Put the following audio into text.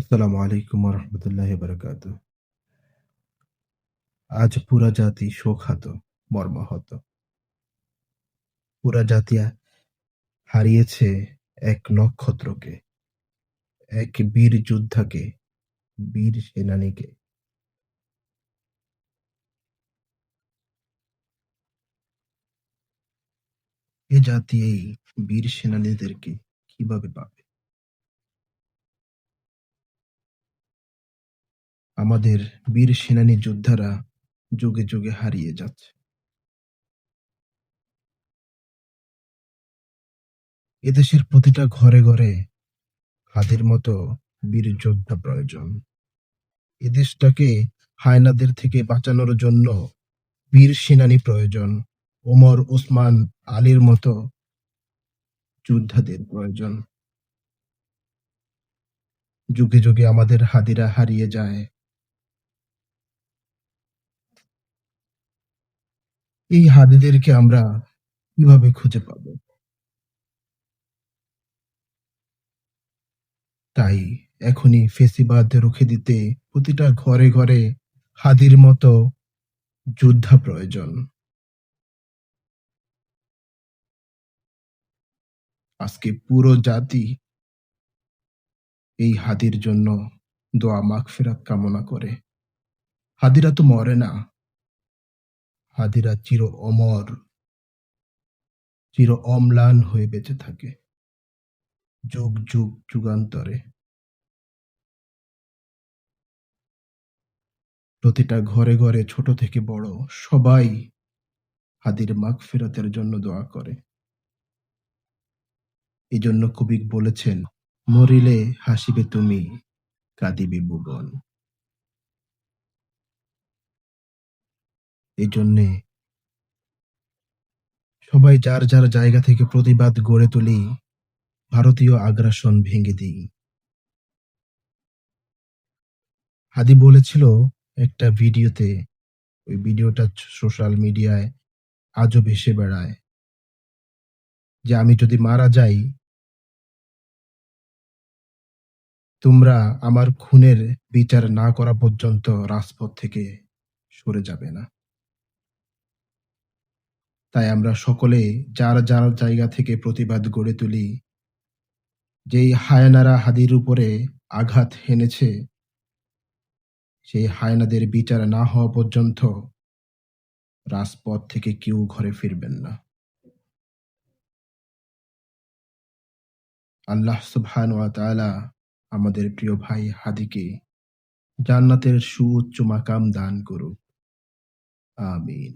আসসালামু আলাইকুম ওয়া রাহমাতুল্লাহি ওয়া বারাকাতুহু। আজ পুরা জাতি শোকাহত, মর্মাহত। পুরা জাতি হারিয়েছে এক নক্ষত্রকে, এক বীর যোদ্ধাকে, বীর সেনানীকে। এ জাতি এই বীর সেনানীদেরকে কিভাবে পাবে? আমাদের বীর সেনানী যোদ্ধারা যুগে যুগে হারিয়ে যাচ্ছে। এদেশের প্রতিটা ঘরে ঘরে হাতির মতো বীর যোদ্ধা প্রয়োজন। এ দেশটাকে হায়নাদের থেকে বাঁচানোর জন্য বীর সেনানী প্রয়োজন। ওমর, ওসমান, আলীর মতো যোদ্ধাদের প্রয়োজন। যুগে যুগে আমাদের হাদিরা হারিয়ে যায়। এই হাদিদেরকে আমরা কিভাবে খুঁজে পাব? তাই এখনই ফেসিবাদ রুখে দিতে প্রতিটা ঘরে ঘরে হাদির মতো যোদ্ধা প্রয়োজন। আজকে পুরো জাতি এই হাদির জন্য দোয়া মাগফিরাত কামনা করে। হাদিরা তো মরে না, হাদিরা চির অমর, চির অম্লান হয়ে বেঁচে থাকে যুগ যুগ যুগান্তরে। প্রতিটা ঘরে ঘরে ছোট থেকে বড় সবাই হাদির মাগফিরাতের জন্য দোয়া করে। এজন্য কবি বলেছেন, মরিলে হাসিবে তুমি, কাঁদিবে ভুবন। এজন্যে সবাই যার যার জায়গা থেকে প্রতিবাদ গড়ে তুলি, ভারতীয় আগ্রাসন ভেঙে দিই। হাদি বলেছিল একটা ভিডিওতে, ওই ভিডিওটা সোশ্যাল মিডিয়ায় আজও ভেসে বেড়ায়, যে আমি যদি মারা যাই, তোমরা আমার খুনের বিচার না করা পর্যন্ত রাজপথ থেকে সরে যাবে না। তাই আমরা সকলে যার যার জায়গা থেকে প্রতিবাদ গড়ে তুলি। যেই হায়নারা হাদির উপরে আঘাত হেনেছে, সেই হায়নাদের বিচার না হওয়া পর্যন্ত রাজপথ থেকে কেউ ঘরে ফিরবেন না। আল্লাহ সুবহানাহু ওয়া তাআলা আমাদের প্রিয় ভাই হাদিকে জান্নাতের সুউচ্চ মাকাম দান করুক। আমিন।